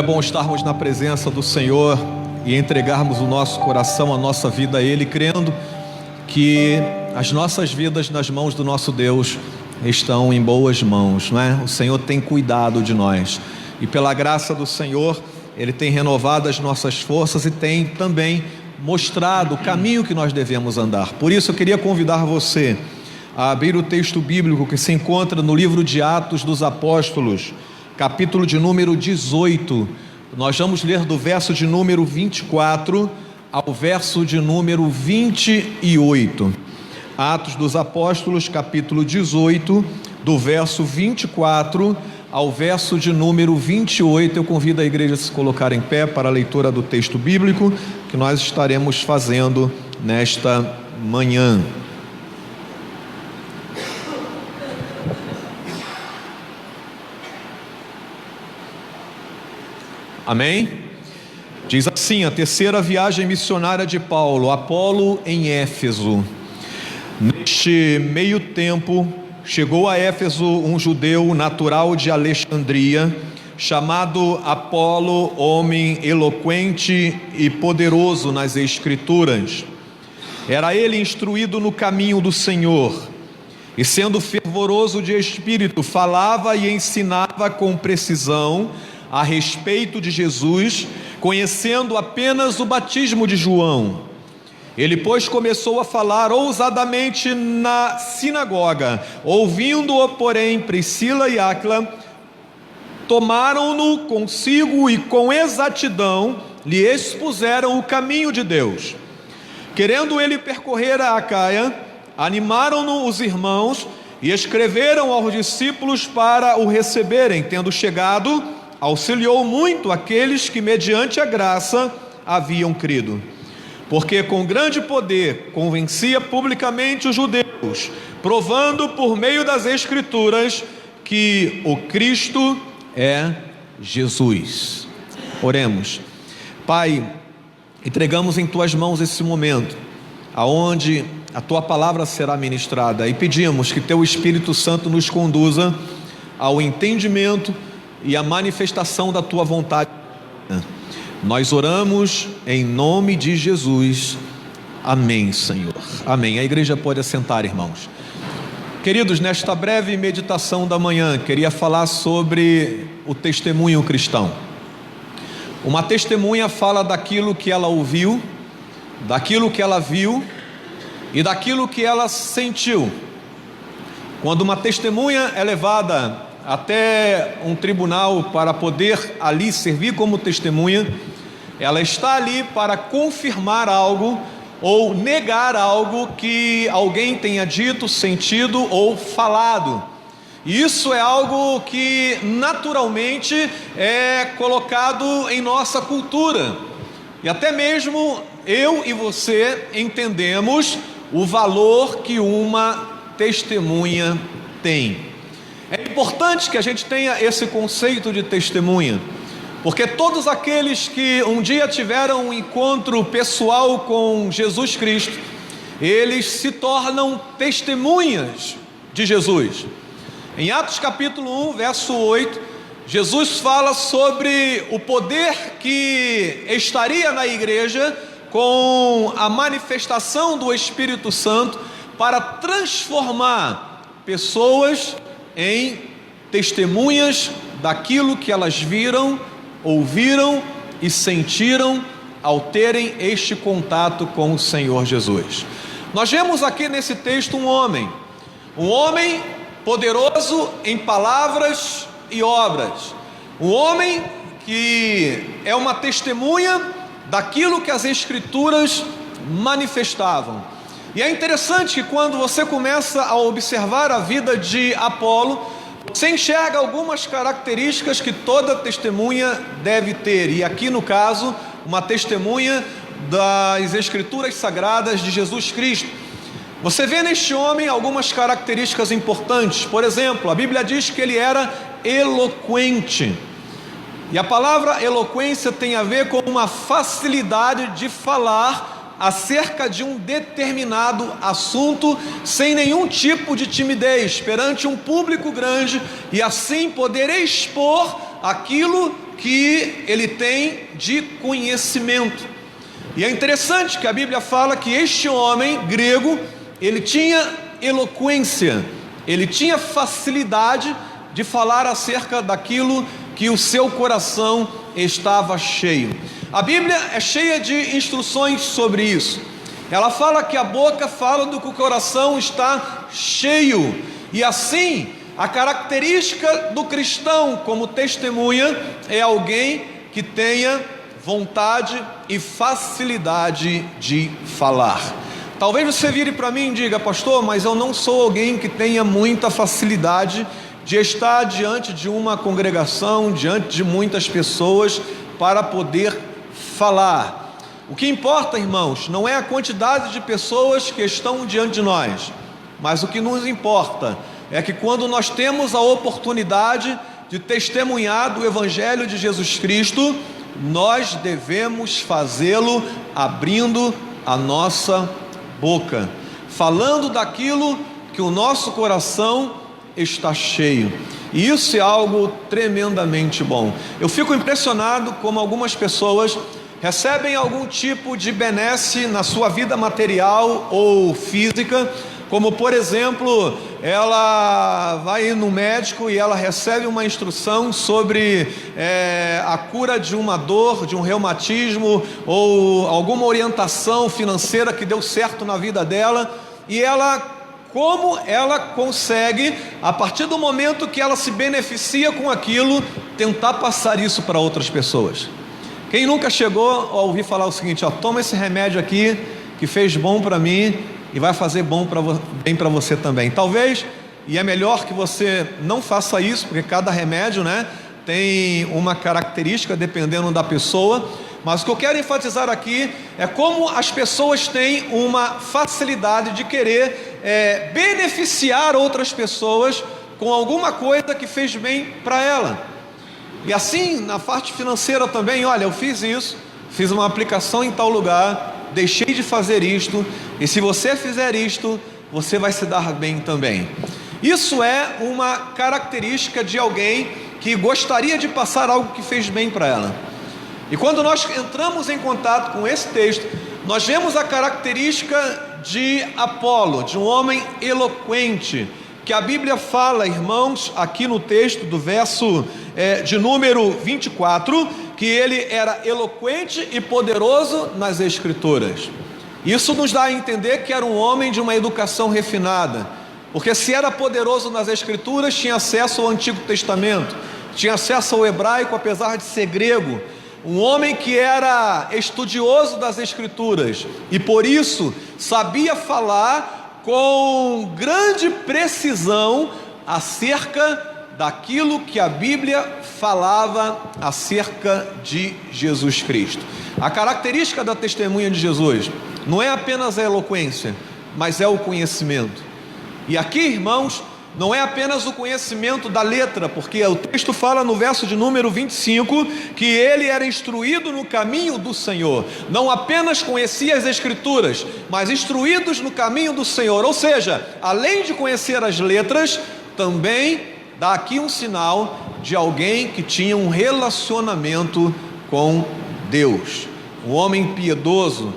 bom estarmos na presença do Senhor e entregarmos o nosso coração, a nossa vida a Ele, crendo que as nossas vidas nas mãos do nosso Deus estão em boas mãos, não é? O Senhor tem cuidado de nós e pela graça do Senhor Ele tem renovado as nossas forças e tem também mostrado o caminho que nós devemos andar. Por isso eu queria convidar você a abrir o texto bíblico que se encontra no livro de Atos dos Apóstolos, capítulo de número 18. Nós vamos ler do verso de número 24 ao verso de número 28. Atos dos Apóstolos, capítulo 18, do verso 24 ao verso de número 28. Eu convido a igreja a se colocar em pé para a leitura do texto bíblico que nós estaremos fazendo nesta manhã. Amém? Diz assim: a terceira viagem missionária de Paulo, Apolo em Éfeso. Neste meio tempo, chegou a Éfeso um judeu natural de Alexandria, chamado Apolo, homem eloquente e poderoso nas Escrituras. Era ele instruído no caminho do Senhor, e sendo fervoroso de espírito, falava e ensinava com precisão a respeito de Jesus, conhecendo apenas o batismo de João. Ele, pois, começou a falar ousadamente na sinagoga. Ouvindo-o, porém, Priscila e Áquila, tomaram-no consigo e com exatidão lhe expuseram o caminho de Deus. Querendo ele percorrer a Acaia, animaram-no os irmãos e escreveram aos discípulos para o receberem. Tendo chegado, auxiliou muito aqueles que mediante a graça haviam crido, porque com grande poder convencia publicamente os judeus, provando por meio das Escrituras que o Cristo é Jesus. Oremos. Pai, entregamos em Tuas mãos esse momento, aonde a Tua palavra será ministrada, e pedimos que Teu Espírito Santo nos conduza ao entendimento e a manifestação da Tua vontade. Nós oramos em nome de Jesus. Amém, Senhor. Amém. A igreja pode assentar, irmãos. Queridos, nesta breve meditação da manhã, queria falar sobre o testemunho cristão. Uma testemunha fala daquilo que ela ouviu, daquilo que ela viu e daquilo que ela sentiu. Quando uma testemunha é levada até um tribunal para poder ali servir como testemunha, ela está ali para confirmar algo ou negar algo que alguém tenha dito, sentido ou falado. E isso é algo que naturalmente é colocado em nossa cultura, e até mesmo eu e você entendemos o valor que uma testemunha tem. É importante que a gente tenha esse conceito de testemunha, porque todos aqueles que um dia tiveram um encontro pessoal com Jesus Cristo, eles se tornam testemunhas de Jesus. Em Atos capítulo 1, verso 8, Jesus fala sobre o poder que estaria na igreja com a manifestação do Espírito Santo para transformar pessoas em testemunhas daquilo que elas viram, ouviram e sentiram ao terem este contato com o Senhor Jesus. Nós vemos aqui nesse texto um homem poderoso em palavras e obras, um homem que é uma testemunha daquilo que as Escrituras manifestavam. E é interessante que quando você começa a observar a vida de Apolo, você enxerga algumas características que toda testemunha deve ter. E aqui no caso, uma testemunha das Escrituras Sagradas de Jesus Cristo. Você vê neste homem algumas características importantes. Por exemplo, a Bíblia diz que ele era eloquente. E a palavra eloquência tem a ver com uma facilidade de falar acerca de um determinado assunto sem nenhum tipo de timidez perante um público grande, e assim poder expor aquilo que ele tem de conhecimento. E é interessante que a Bíblia fala que este homem grego, ele tinha eloquência, ele tinha facilidade de falar acerca daquilo que o seu coração estava cheio. A Bíblia é cheia de instruções sobre isso. Ela fala que a boca fala do que o coração está cheio, e assim, a característica do cristão como testemunha é alguém que tenha vontade e facilidade de falar. Talvez você vire para mim e diga: pastor, mas eu não sou alguém que tenha muita facilidade de estar diante de uma congregação, diante de muitas pessoas, para poder falar. O que importa, irmãos, não é a quantidade de pessoas que estão diante de nós, mas o que nos importa é que quando nós temos a oportunidade de testemunhar do Evangelho de Jesus Cristo, nós devemos fazê-lo abrindo a nossa boca, falando daquilo que o nosso coração está cheio. E isso é algo tremendamente bom. Eu fico impressionado como algumas pessoas recebem algum tipo de benesse na sua vida material ou física, como por exemplo, ela vai no médico e ela recebe uma instrução sobre a cura de uma dor, de um reumatismo, ou alguma orientação financeira que deu certo na vida dela, e como ela consegue, a partir do momento que ela se beneficia com aquilo, tentar passar isso para outras pessoas. Quem nunca chegou a ouvir falar o seguinte: toma esse remédio aqui que fez bom para mim e vai fazer bem para você também. Talvez, e é melhor que você não faça isso, porque cada remédio, tem uma característica dependendo da pessoa. Mas o que eu quero enfatizar aqui é como as pessoas têm uma facilidade de querer beneficiar outras pessoas com alguma coisa que fez bem para ela. E assim, na parte financeira também: olha, eu fiz isso, fiz uma aplicação em tal lugar, deixei de fazer isto, e se você fizer isto, você vai se dar bem também. Isso é uma característica de alguém que gostaria de passar algo que fez bem para ela. E quando nós entramos em contato com esse texto, nós vemos a característica de Apolo, de um homem eloquente, que a Bíblia fala, irmãos, aqui no texto do verso de número 24, que ele era eloquente e poderoso nas Escrituras. Isso nos dá a entender que era um homem de uma educação refinada, porque se era poderoso nas Escrituras, tinha acesso ao Antigo Testamento, tinha acesso ao hebraico, apesar de ser grego. Um homem que era estudioso das Escrituras e por isso sabia falar com grande precisão acerca daquilo que a Bíblia falava acerca de Jesus Cristo. A característica da testemunha de Jesus não é apenas a eloquência, mas é o conhecimento. E aqui, irmãos, não é apenas o conhecimento da letra, porque o texto fala no verso de número 25 que ele era instruído no caminho do Senhor. Não apenas conhecia as Escrituras, mas instruídos no caminho do Senhor. Ou seja, além de conhecer as letras, também dá aqui um sinal de alguém que tinha um relacionamento com Deus. Um homem piedoso,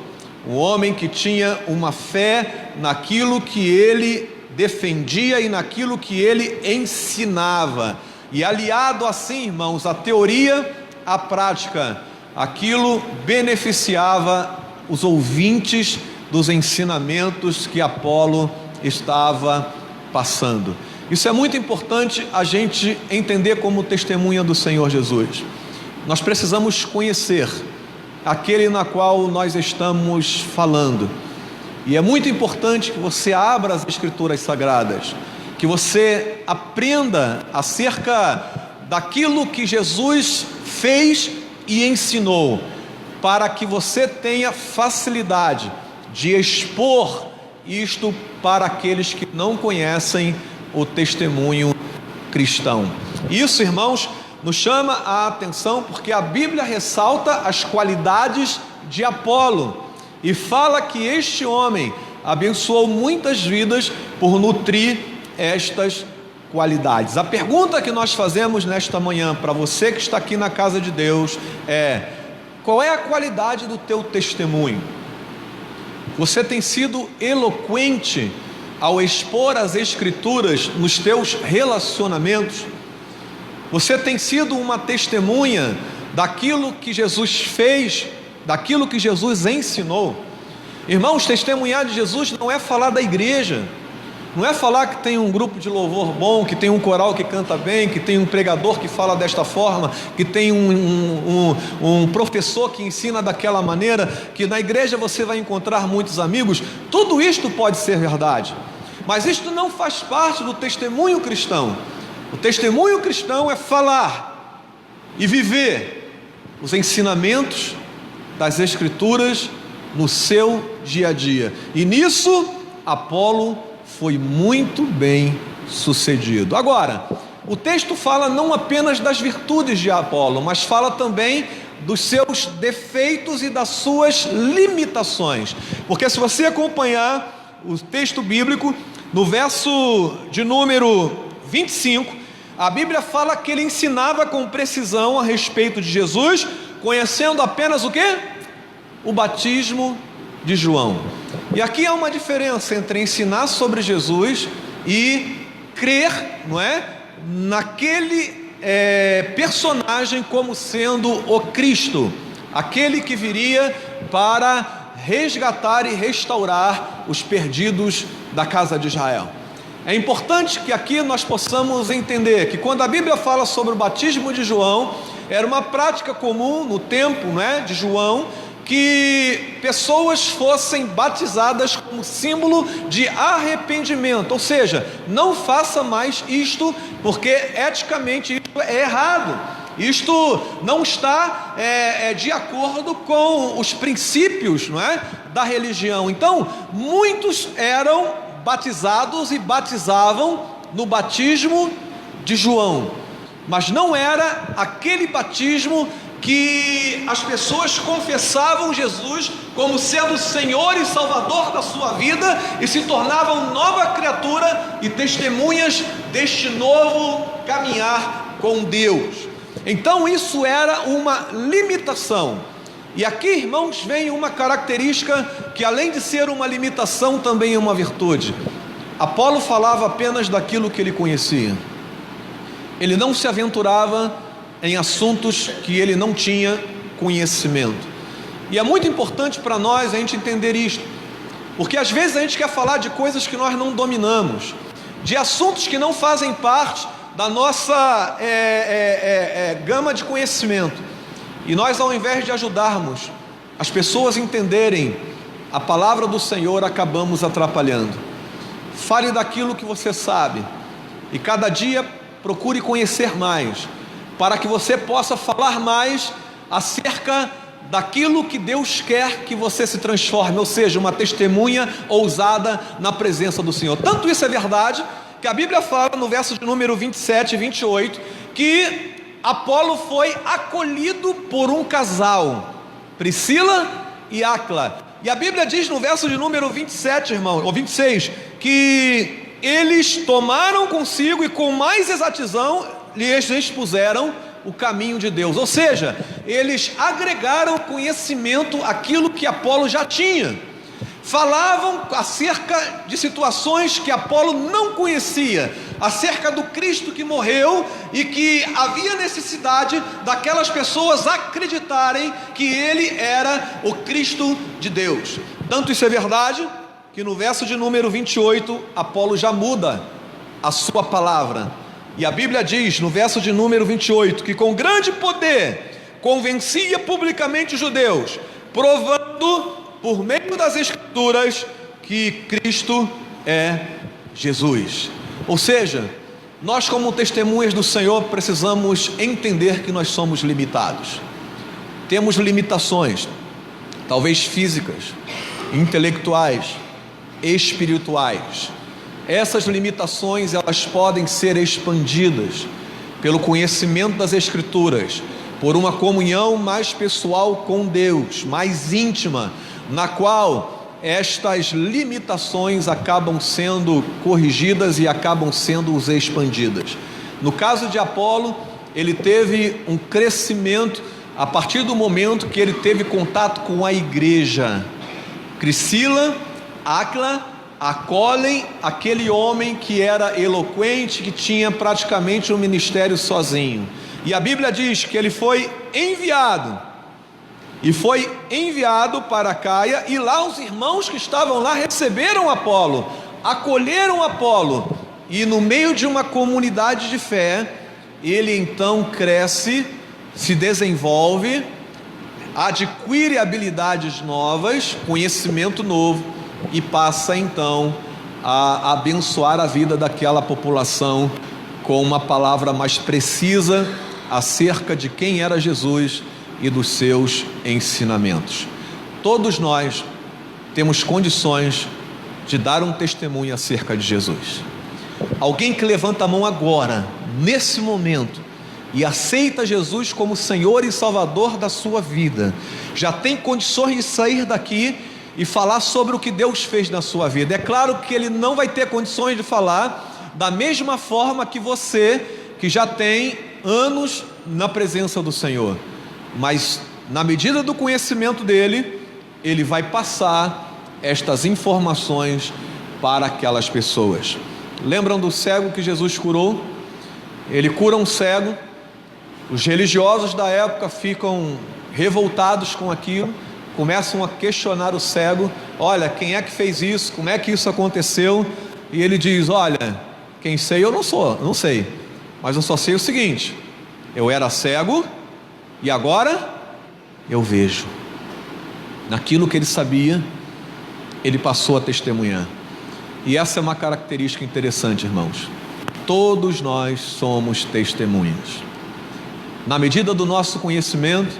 um homem que tinha uma fé naquilo que ele defendia e naquilo que ele ensinava, e aliado assim, irmãos, a teoria à prática, aquilo beneficiava os ouvintes dos ensinamentos que Apolo estava passando. Isso é muito importante a gente entender como testemunha do Senhor Jesus. Nós precisamos conhecer aquele na qual nós estamos falando. E é muito importante que você abra as Escrituras Sagradas, que você aprenda acerca daquilo que Jesus fez e ensinou, para que você tenha facilidade de expor isto para aqueles que não conhecem o testemunho cristão. Isso, irmãos, nos chama a atenção porque a Bíblia ressalta as qualidades de Apolo e fala que este homem abençoou muitas vidas por nutrir estas qualidades. A pergunta que nós fazemos nesta manhã para você que está aqui na casa de Deus é: qual é a qualidade do teu testemunho? Você tem sido eloquente ao expor as Escrituras nos teus relacionamentos? Você tem sido uma testemunha daquilo que Jesus fez, daquilo que Jesus ensinou? Irmãos, testemunhar de Jesus não é falar da igreja, não é falar que tem um grupo de louvor bom, que tem um coral que canta bem, que tem um pregador que fala desta forma, que tem um professor que ensina daquela maneira, que na igreja você vai encontrar muitos amigos. Tudo isto pode ser verdade, mas isto não faz parte do testemunho cristão. O testemunho cristão é falar e viver os ensinamentos das Escrituras no seu dia a dia, e nisso Apolo foi muito bem sucedido. Agora, o texto fala não apenas das virtudes de Apolo, mas fala também dos seus defeitos e das suas limitações, porque se você acompanhar o texto bíblico, no verso de número 25, a Bíblia fala que ele ensinava com precisão a respeito de Jesus, conhecendo apenas o quê? O batismo de João. E aqui há uma diferença entre ensinar sobre Jesus e crer, não é, naquele personagem como sendo o Cristo, aquele que viria para resgatar e restaurar os perdidos da casa de Israel. É importante que aqui nós possamos entender que quando a Bíblia fala sobre o batismo de João, era uma prática comum no tempo, não é, de João, que pessoas fossem batizadas como símbolo de arrependimento, ou seja, não faça mais isto, porque eticamente isto é errado, isto não está de acordo com os princípios, não é, da religião. Então, muitos eram batizados e batizavam no batismo de João, mas não era aquele batismo que as pessoas confessavam Jesus como sendo Senhor e Salvador da sua vida e se tornavam nova criatura e testemunhas deste novo caminhar com Deus. Então isso era uma limitação. E aqui, irmãos, vem uma característica que, além de ser uma limitação, também é uma virtude. Apolo falava apenas daquilo que ele conhecia. Ele não se aventurava em assuntos que ele não tinha conhecimento. E é muito importante para nós a gente entender isto, porque às vezes a gente quer falar de coisas que nós não dominamos, de assuntos que não fazem parte da nossa gama de conhecimento, e nós, ao invés de ajudarmos as pessoas a entenderem a palavra do Senhor, acabamos atrapalhando. Fale daquilo que você sabe, e cada dia procure conhecer mais, para que você possa falar mais acerca daquilo que Deus quer que você se transforme, ou seja, uma testemunha ousada na presença do Senhor. Tanto isso é verdade, que a Bíblia fala no verso de número 27 e 28, que Apolo foi acolhido por um casal, Priscila e Áquila. E a Bíblia diz no verso de número 27, irmão, ou 26, que eles tomaram consigo e com mais exatidão lhes expuseram o caminho de Deus, ou seja, eles agregaram conhecimento àquilo que Apolo já tinha, falavam acerca de situações que Apolo não conhecia, acerca do Cristo que morreu e que havia necessidade daquelas pessoas acreditarem que ele era o Cristo de Deus. Tanto isso é verdade, que no verso de número 28, Apolo já muda a sua palavra, e a Bíblia diz no verso de número 28, que com grande poder convencia publicamente os judeus, provando por meio das Escrituras que Cristo é Jesus. Ou seja, nós como testemunhas do Senhor precisamos entender que nós somos limitados, temos limitações, talvez físicas, intelectuais, espirituais. Essas limitações, elas podem ser expandidas pelo conhecimento das Escrituras, por uma comunhão mais pessoal com Deus, mais íntima, na qual estas limitações acabam sendo corrigidas e acabam sendo expandidas. No caso de Apolo, ele teve um crescimento a partir do momento que ele teve contato com a igreja. Priscila, Áquila acolhem aquele homem que era eloquente, que tinha praticamente um ministério sozinho. E a Bíblia diz que ele foi enviado para Caia, e lá os irmãos que estavam lá receberam Apolo, acolheram Apolo, e no meio de uma comunidade de fé, ele então cresce, se desenvolve, adquire habilidades novas, conhecimento novo, e passa então a abençoar a vida daquela população com uma palavra mais precisa acerca de quem era Jesus e dos seus ensinamentos. Todos nós temos condições de dar um testemunho acerca de Jesus. Alguém que levanta a mão agora, nesse momento, e aceita Jesus como Senhor e Salvador da sua vida, já tem condições de sair daqui e falar sobre o que Deus fez na sua vida. É claro que ele não vai ter condições de falar da mesma forma que você, que já tem anos na presença do Senhor, mas na medida do conhecimento dele, ele vai passar estas informações para aquelas pessoas. Lembram do cego que Jesus curou? Ele cura um cego, os religiosos da época ficam revoltados com aquilo, começam a questionar o cego: olha, quem é que fez isso? Como é que isso aconteceu? E ele diz: olha, quem sei eu não sei, mas eu só sei o seguinte: eu era cego e agora eu vejo. Naquilo que ele sabia, ele passou a testemunhar. E essa é uma característica interessante, irmãos. Todos nós somos testemunhas. Na medida do nosso conhecimento,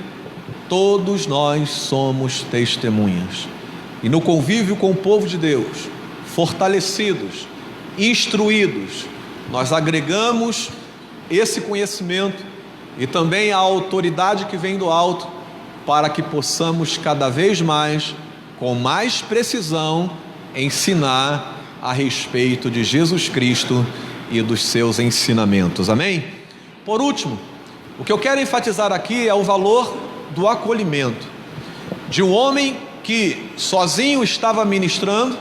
todos nós somos testemunhas. E no convívio com o povo de Deus, fortalecidos, instruídos, nós agregamos esse conhecimento e também a autoridade que vem do alto, para que possamos cada vez mais, com mais precisão, ensinar a respeito de Jesus Cristo e dos seus ensinamentos. Amém? Por último, o que eu quero enfatizar aqui é o valor do acolhimento de um homem que sozinho estava ministrando,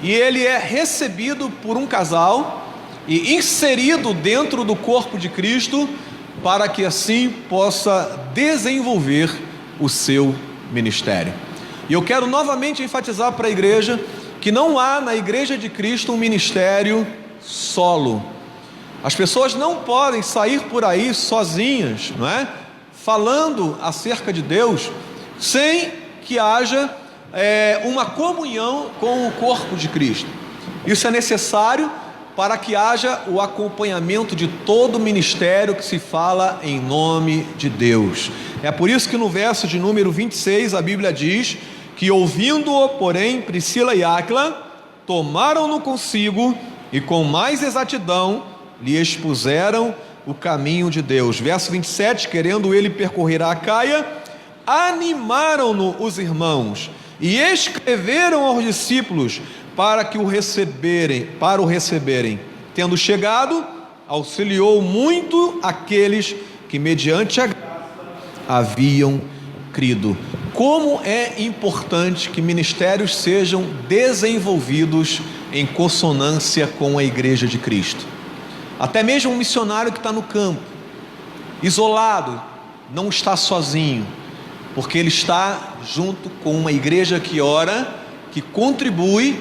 e ele é recebido por um casal e inserido dentro do corpo de Cristo, para que assim possa desenvolver o seu ministério. E eu quero novamente enfatizar para a igreja que não há na igreja de Cristo um ministério solo. As pessoas não podem sair por aí sozinhas, não é? Falando acerca de Deus, sem que haja uma comunhão com o corpo de Cristo. Isso é necessário para que haja o acompanhamento de todo o ministério que se fala em nome de Deus. É por isso que no verso de número 26 a Bíblia diz que, ouvindo-o, porém, Priscila e Áquila tomaram-no consigo e com mais exatidão lhe expuseram o caminho de Deus. Verso 27, querendo ele percorrer a Caia, animaram-no os irmãos e escreveram aos discípulos para o receberem. Tendo chegado, auxiliou muito aqueles que mediante a graça haviam crido. Como é importante que ministérios sejam desenvolvidos em consonância com a igreja de Cristo. Até mesmo um missionário que está no campo, isolado, não está sozinho, porque ele está junto com uma igreja que ora, que contribui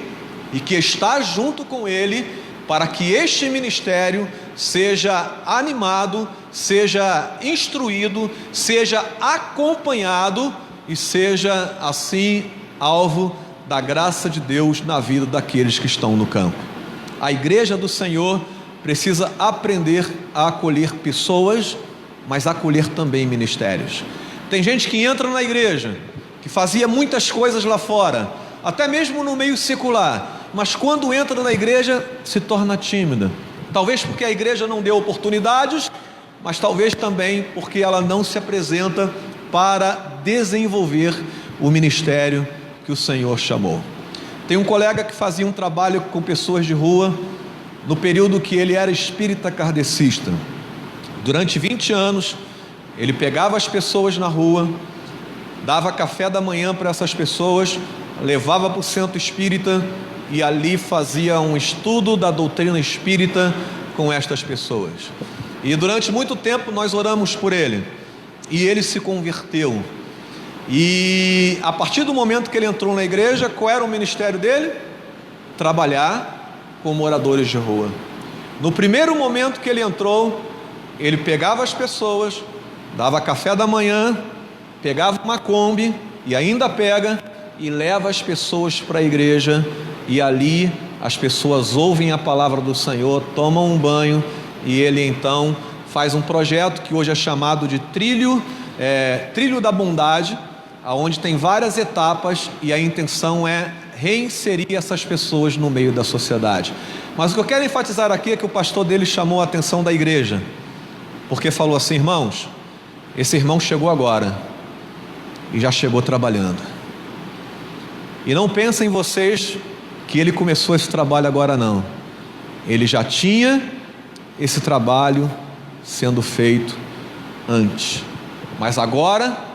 e que está junto com ele, para que este ministério seja animado, seja instruído, seja acompanhado e seja assim alvo da graça de Deus na vida daqueles que estão no campo. A igreja do Senhor precisa aprender a acolher pessoas, mas acolher também ministérios. Tem gente que entra na igreja, que fazia muitas coisas lá fora, até mesmo no meio secular, mas quando entra na igreja se torna tímida. Talvez porque a igreja não deu oportunidades, mas talvez também porque ela não se apresenta para desenvolver o ministério que que o Senhor chamou. Tem um colega que fazia um trabalho com pessoas de rua no período que ele era espírita kardecista. Durante 20 anos, ele pegava as pessoas na rua, dava café da manhã para essas pessoas, levava para o centro espírita e ali fazia um estudo da doutrina espírita com estas pessoas. E durante muito tempo nós oramos por ele, e ele se converteu. E a partir do momento que ele entrou na igreja, qual era o ministério dele? Trabalhar com moradores de rua. No primeiro momento que ele entrou, ele pegava as pessoas, dava café da manhã, pegava uma Kombi, e ainda pega, e leva as pessoas para a igreja, e ali as pessoas ouvem a palavra do Senhor, tomam um banho, e ele então faz um projeto que hoje é chamado de Trilho da Bondade, onde tem várias etapas, e a intenção é reinserir essas pessoas no meio da sociedade. Mas o que eu quero enfatizar aqui é que o pastor dele chamou a atenção da igreja, porque falou assim: irmãos, esse irmão chegou agora, e já chegou trabalhando, e não pensem vocês que ele começou esse trabalho agora, não. Ele já tinha esse trabalho sendo feito antes, mas agora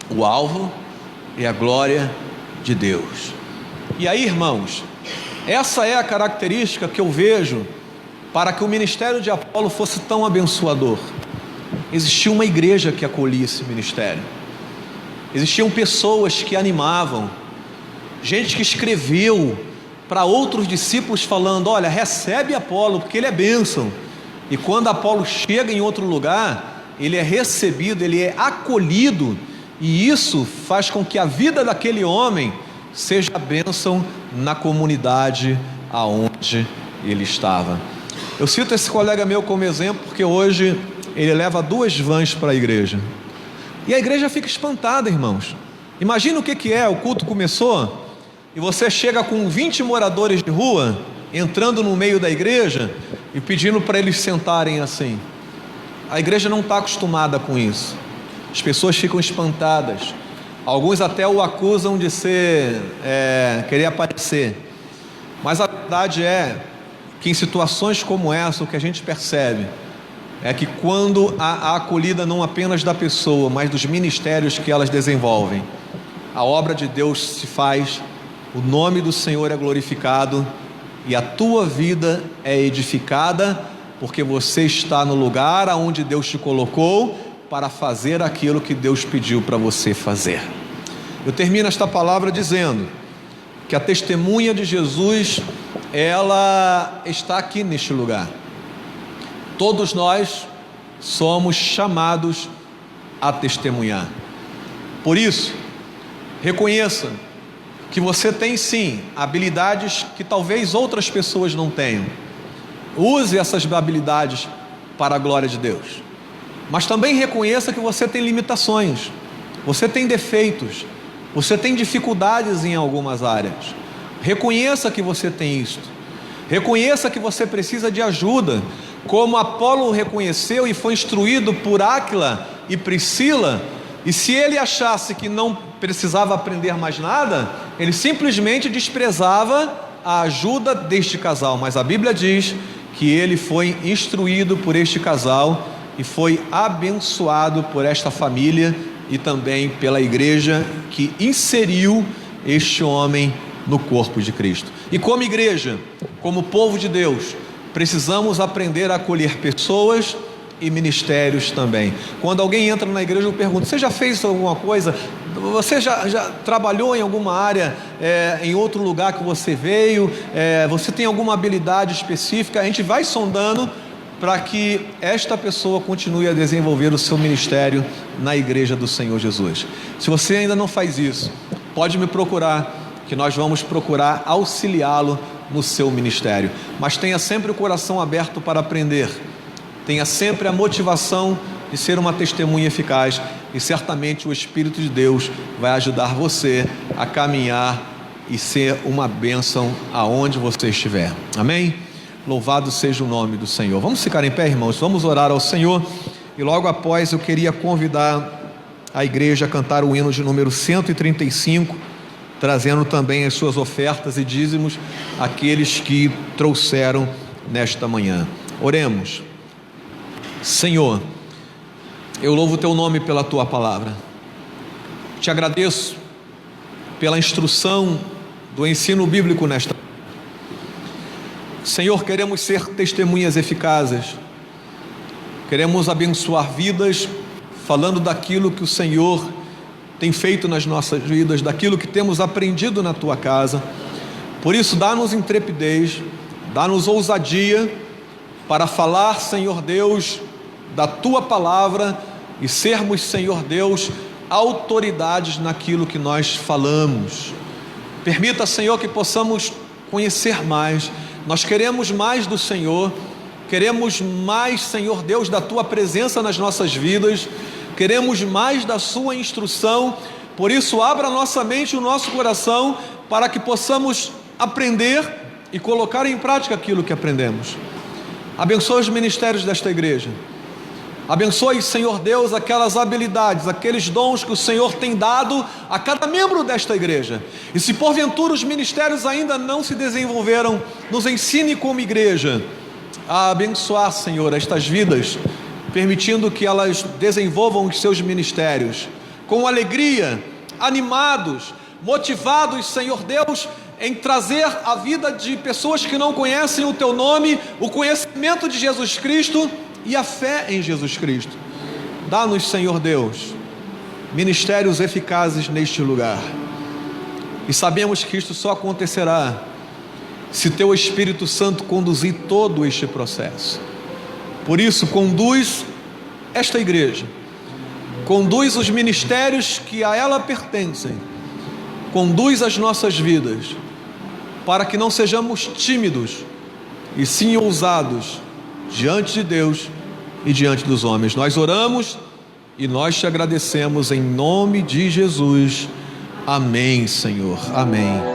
o alvo é a glória de Deus. E aí, irmãos, essa é a característica que eu vejo para que o ministério de Apolo fosse tão abençoador. Existia uma igreja que acolhia esse ministério, existiam pessoas que animavam, gente que escreveu para outros discípulos falando: olha, recebe Apolo porque ele é bênção. E quando Apolo chega em outro lugar, ele é recebido, ele é acolhido, e isso faz com que a vida daquele homem seja a bênção na comunidade aonde ele estava. Eu cito esse colega meu como exemplo porque hoje ele leva 2 vans para a igreja, e a igreja fica espantada, irmãos. Imagina o que é, o culto começou e você chega com 20 moradores de rua entrando no meio da igreja e pedindo para eles sentarem assim. A igreja não está acostumada com isso, as pessoas ficam espantadas, alguns até o acusam de querer aparecer. Mas a verdade é que em situações como essa, o que a gente percebe é que quando há a acolhida não apenas da pessoa, mas dos ministérios que elas desenvolvem, a obra de Deus se faz, o nome do Senhor é glorificado e a tua vida é edificada, porque você está no lugar aonde Deus te colocou para fazer aquilo que Deus pediu para você fazer. Eu termino esta palavra dizendo que a testemunha de Jesus, ela está aqui neste lugar. Todos nós somos chamados a testemunhar. Por isso, reconheça que você tem sim habilidades que talvez outras pessoas não tenham. Use essas habilidades para a glória de Deus. Mas também reconheça que você tem limitações, você tem defeitos, você tem dificuldades em algumas áreas. Reconheça que você tem isto. Reconheça que você precisa de ajuda, como Apolo reconheceu e foi instruído por Áquila e Priscila. E se ele achasse que não precisava aprender mais nada, ele simplesmente desprezava a ajuda deste casal. Mas a Bíblia diz que ele foi instruído por este casal e foi abençoado por esta família e também pela igreja que inseriu este homem no corpo de Cristo. E como igreja, como povo de Deus, precisamos aprender a acolher pessoas e ministérios também. Quando alguém entra na igreja, eu pergunto: você já fez alguma coisa? Você já trabalhou em alguma área, em outro lugar que você veio? Você tem alguma habilidade específica? A gente vai sondando para que esta pessoa continue a desenvolver o seu ministério na igreja do Senhor Jesus. Se você ainda não faz isso, pode me procurar, que nós vamos procurar auxiliá-lo no seu ministério. Mas tenha sempre o coração aberto para aprender, tenha sempre a motivação de ser uma testemunha eficaz, e certamente o Espírito de Deus vai ajudar você a caminhar e ser uma bênção aonde você estiver. Amém? Louvado seja o nome do Senhor. Vamos ficar em pé, irmãos, vamos orar ao Senhor. E logo após eu queria convidar a igreja a cantar o hino de número 135, trazendo também as suas ofertas e dízimos àqueles que trouxeram nesta manhã. Oremos. Senhor, eu louvo o teu nome pela tua palavra. Te agradeço pela instrução do ensino bíblico nesta. Senhor, queremos ser testemunhas eficazes. Queremos abençoar vidas, falando daquilo que o Senhor tem feito nas nossas vidas, daquilo que temos aprendido na tua casa. Por isso, dá-nos intrepidez, dá-nos ousadia para falar, Senhor Deus, da tua palavra e sermos, Senhor Deus, autoridades naquilo que nós falamos. Permita, Senhor, que possamos conhecer mais. Nós queremos mais do Senhor, queremos mais, Senhor Deus, da tua presença nas nossas vidas, queremos mais da sua instrução. Por isso, abra nossa mente e o nosso coração para que possamos aprender e colocar em prática aquilo que aprendemos. Abençoe os ministérios desta igreja. Abençoe, Senhor Deus, aquelas habilidades, aqueles dons que o Senhor tem dado a cada membro desta igreja. E se porventura os ministérios ainda não se desenvolveram, nos ensine como igreja a abençoar, Senhor, estas vidas, permitindo que elas desenvolvam os seus ministérios com alegria, animados, motivados, Senhor Deus, em trazer a vida de pessoas que não conhecem o teu nome, o conhecimento de Jesus Cristo e a fé em Jesus Cristo. Dá-nos, Senhor Deus, ministérios eficazes neste lugar. E sabemos que isto só acontecerá se teu Espírito Santo conduzir todo este processo. Por isso, conduz esta igreja, conduz os ministérios que a ela pertencem, conduz as nossas vidas, para que não sejamos tímidos, e sim ousados, diante de Deus e diante dos homens. Nós oramos e nós te agradecemos em nome de Jesus. Amém, Senhor. Amém.